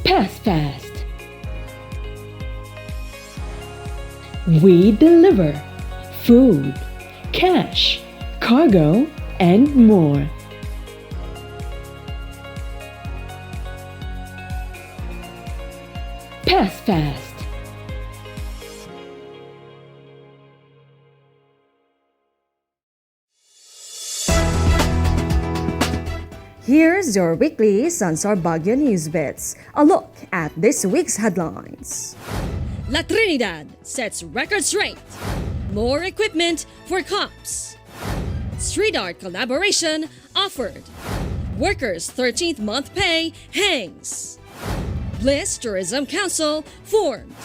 Pass fast. We deliver food, cash, cargo, and more. Pass fast. Here's your weekly SunStar Baguio Newsbits. A look at this week's headlines. La Trinidad sets record straight. More equipment for cops. Street art collaboration offered. Workers' 13th month pay hangs. Bliss Tourism Council formed.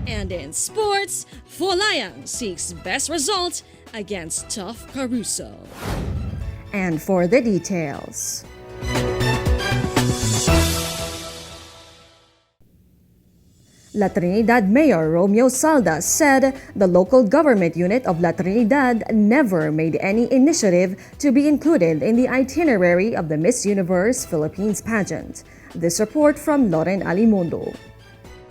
And in sports, Folayang seeks best result against tough Caruso. And for the details. La Trinidad Mayor Romeo Salda said the local government unit of La Trinidad never made any initiative to be included in the itinerary of the Miss Universe Philippines pageant. This report from Loren Alimundo.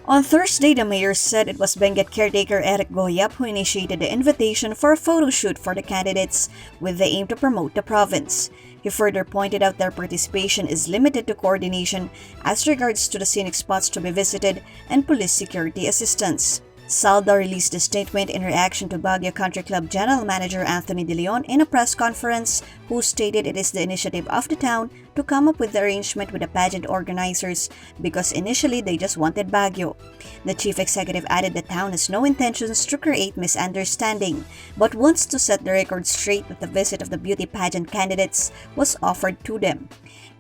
On Thursday, the mayor said it was Benguet caretaker Eric Goyap who initiated the invitation for a photo shoot for the candidates with the aim to promote the province. He further pointed out their participation is limited to coordination as regards to the scenic spots to be visited and police security assistance. Salda released a statement in reaction to Baguio Country Club General Manager Anthony De Leon in a press conference, who stated it is the initiative of the town to come up with the arrangement with the pageant organizers because initially they just wanted Baguio. The chief executive added the town has no intentions to create misunderstanding, but wants to set the record straight that the visit of the beauty pageant candidates was offered to them.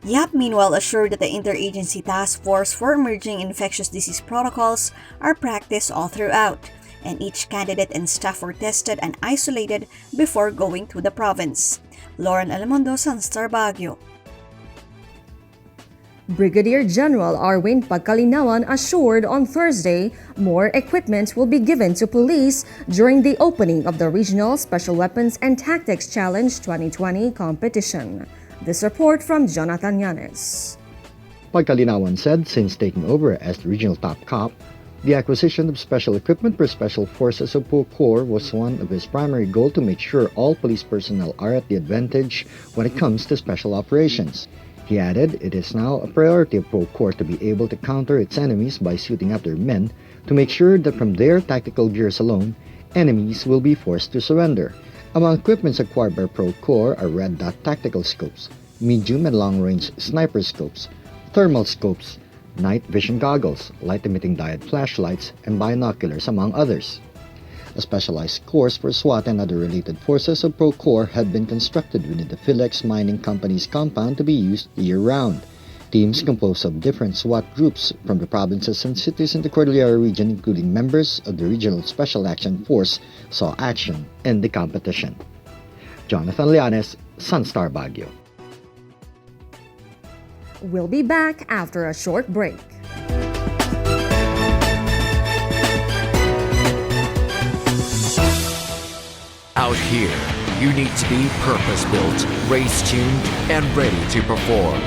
Yap meanwhile assured that the Interagency Task Force for Emerging Infectious Disease Protocols are practiced all throughout, and each candidate and staff were tested and isolated before going to the province. Lauren Alamondo, SunStar Baguio. Brigadier General Arwin Pagkalinawan assured on Thursday more equipment will be given to police during the opening of the Regional Special Weapons and Tactics Challenge 2020 competition. This report from Jonathan Yanes. Pagkalinawan said since taking over as the regional top cop, the acquisition of special equipment for Special Forces of ProCorps was one of his primary goals to make sure all police personnel are at the advantage when it comes to special operations. He added it is now a priority of ProCorps to be able to counter its enemies by suiting up their men to make sure that from their tactical gears alone, enemies will be forced to surrender. Among equipments acquired by ProCorps are red dot tactical scopes, medium and long-range sniper scopes, thermal scopes, night vision goggles, light-emitting diode flashlights, and binoculars, among others. A specialized course for SWAT and other related forces of ProCorps had been constructed within the Philex Mining Company's compound to be used year-round. Teams composed of different SWAT groups from the provinces and cities in the Cordillera region, including members of the Regional Special Action Force, saw action in the competition. Jonathan Llanes, SunStar Baguio. We'll be back after a short break. Out here, you need to be purpose-built, race-tuned, and ready to perform.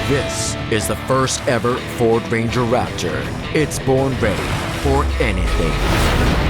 This is the first ever Ford Ranger Raptor. It's born ready for anything.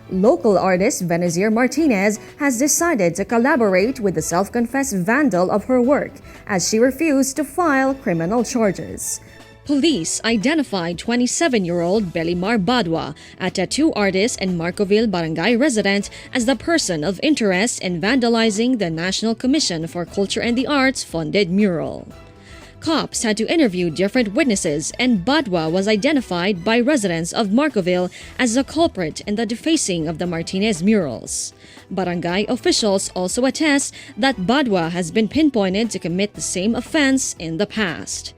Local artist Venezier Martinez has decided to collaborate with the self-confessed vandal of her work as she refused to file criminal charges. Police identified 27-year-old Belimar Badwa, a tattoo artist and Marcoville barangay resident, as the person of interest in vandalizing the National Commission for Culture and the Arts funded mural. Cops had to interview different witnesses, and Badwa was identified by residents of Marcoville as the culprit in the defacing of the Martinez murals. Barangay officials also attest that Badwa has been pinpointed to commit the same offense in the past.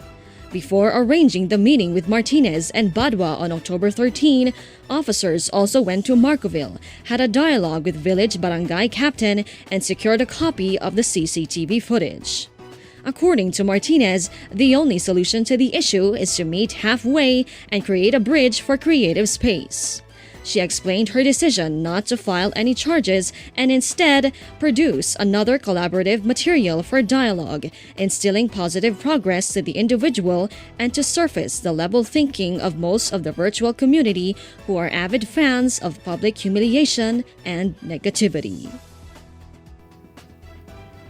Before arranging the meeting with Martinez and Badwa on October 13, officers also went to Marcoville, had a dialogue with village barangay captain, and secured a copy of the CCTV footage. According to Martinez, the only solution to the issue is to meet halfway and create a bridge for creative space. She explained her decision not to file any charges and instead produce another collaborative material for dialogue, instilling positive progress to the individual and to surface the level thinking of most of the virtual community who are avid fans of public humiliation and negativity.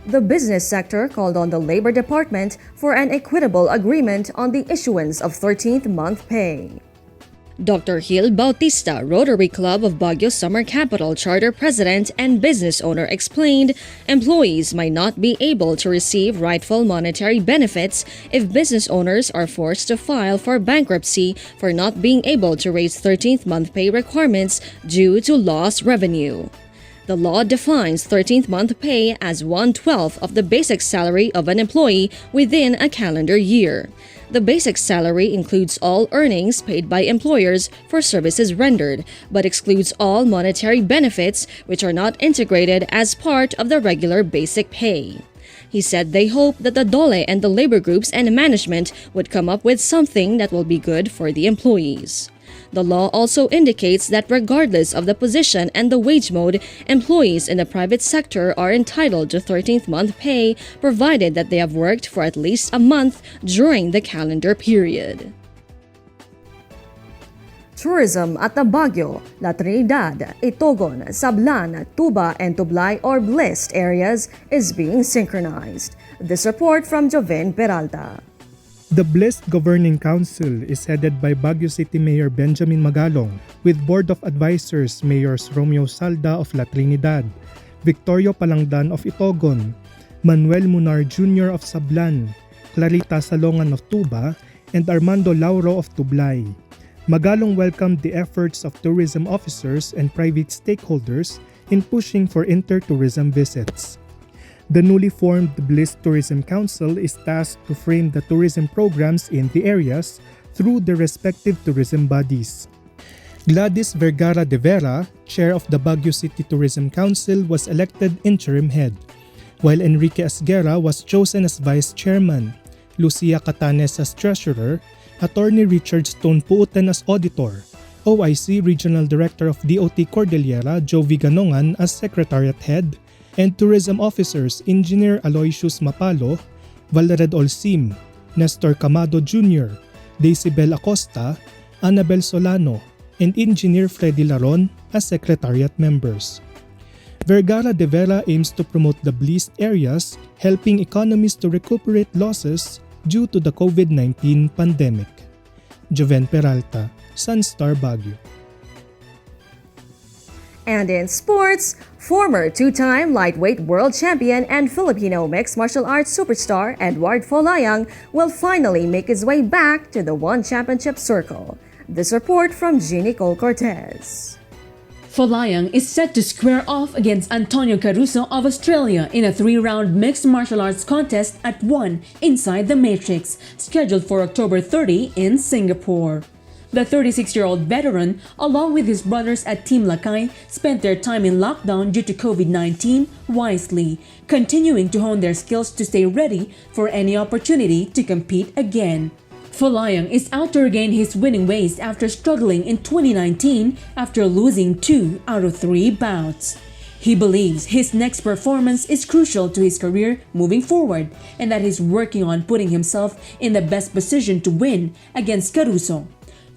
The business sector called on the Labor Department for an equitable agreement on the issuance of 13th month pay. Dr. Gil Bautista, Rotary Club of Baguio Summer Capital Charter President and business owner, explained employees might not be able to receive rightful monetary benefits if business owners are forced to file for bankruptcy for not being able to raise 13th month pay requirements due to lost revenue. The law defines 13th month pay as 1/12 of the basic salary of an employee within a calendar year. The basic salary includes all earnings paid by employers for services rendered, but excludes all monetary benefits which are not integrated as part of the regular basic pay. He said they hope that the DOLE and the labor groups and management would come up with something that will be good for the employees. The law also indicates that regardless of the position and the wage mode, employees in the private sector are entitled to 13th month pay provided that they have worked for at least a month during the calendar period. Tourism at the Baguio, La Trinidad, Itogon, Sablan, Tuba, and Tublay or blessed areas is being synchronized. This report from Joven Peralta. The Blessed Governing Council is headed by Baguio City Mayor Benjamin Magalong with Board of Advisors Mayors Romeo Salda of La Trinidad, Victorio Palangdan of Itogon, Manuel Munar Jr. of Sablan, Clarita Salongan of Tuba, and Armando Lauro of Tublay. Magalong welcomed the efforts of tourism officers and private stakeholders in pushing for inter-tourism visits. The newly formed Bliss Tourism Council is tasked to frame the tourism programs in the areas through their respective tourism bodies. Gladys Vergara de Vera, chair of the Baguio City Tourism Council, was elected interim head, while Enrique Asguera was chosen as vice chairman, Lucia Catanes as treasurer, Attorney Richard Stone Puutan as auditor, OIC Regional Director of DOT Cordillera Joe Viganongan as secretariat head, and tourism officers Engineer Aloysius Mapalo, Valered Olsim, Nestor Camado Jr., Daisybel Acosta, Annabel Solano, and Engineer Freddy Laron as secretariat members. Vergara de Vera aims to promote the blessed areas, helping economies to recuperate losses due to the COVID-19 pandemic. Joven Peralta, SunStar Baguio. And in sports, former two-time lightweight world champion and Filipino mixed martial arts superstar Edward Folayang will finally make his way back to the One Championship circle. This report from Jeannie Cole Cortez. Folayang is set to square off against Antonio Caruso of Australia in a 3-round mixed martial arts contest at ONE Inside the Matrix, scheduled for October 30 in Singapore. The 36-year-old veteran, along with his brothers at Team Lakay, spent their time in lockdown due to COVID-19 wisely, continuing to hone their skills to stay ready for any opportunity to compete again. Folayang is out to regain his winning ways after struggling in 2019 after losing 2 out of 3 bouts. He believes his next performance is crucial to his career moving forward and that he's working on putting himself in the best position to win against Caruso.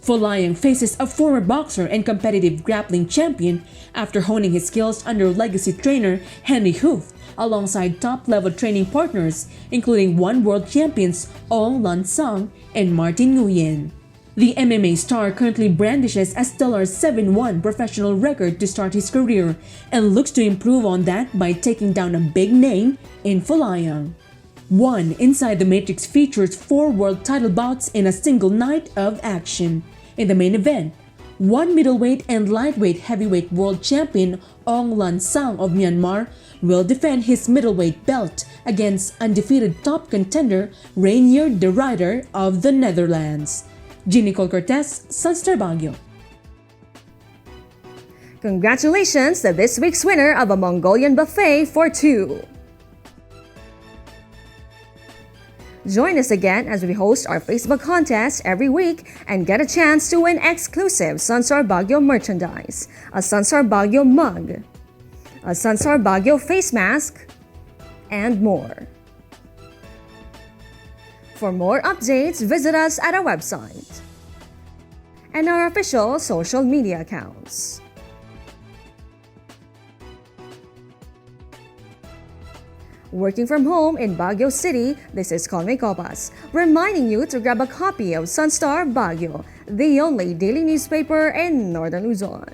Folayang faces a former boxer and competitive grappling champion after honing his skills under legacy trainer Henry Hoof alongside top-level training partners including one world champions Ong Lan Sung and Martin Nguyen. The MMA star currently brandishes a stellar 7-1 professional record to start his career and looks to improve on that by taking down a big name in Folayang. One Inside the Matrix features 4 world title bouts in a single night of action. In the main event, 1 middleweight and lightweight heavyweight world champion Ong Lan Sang of Myanmar will defend his middleweight belt against undefeated top contender Rainier de Ryder of the Netherlands. Nicole Cortez, SunStar Baguio. Congratulations to this week's winner of a Mongolian buffet for 2. Join us again as we host our Facebook contest every week and get a chance to win exclusive SunStar Baguio merchandise, a SunStar Baguio mug, a SunStar Baguio face mask, and more. For more updates, visit us at our website and our official social media accounts. Working from home in Baguio City, this is Conway Copas, reminding you to grab a copy of SunStar Baguio, the only daily newspaper in Northern Luzon.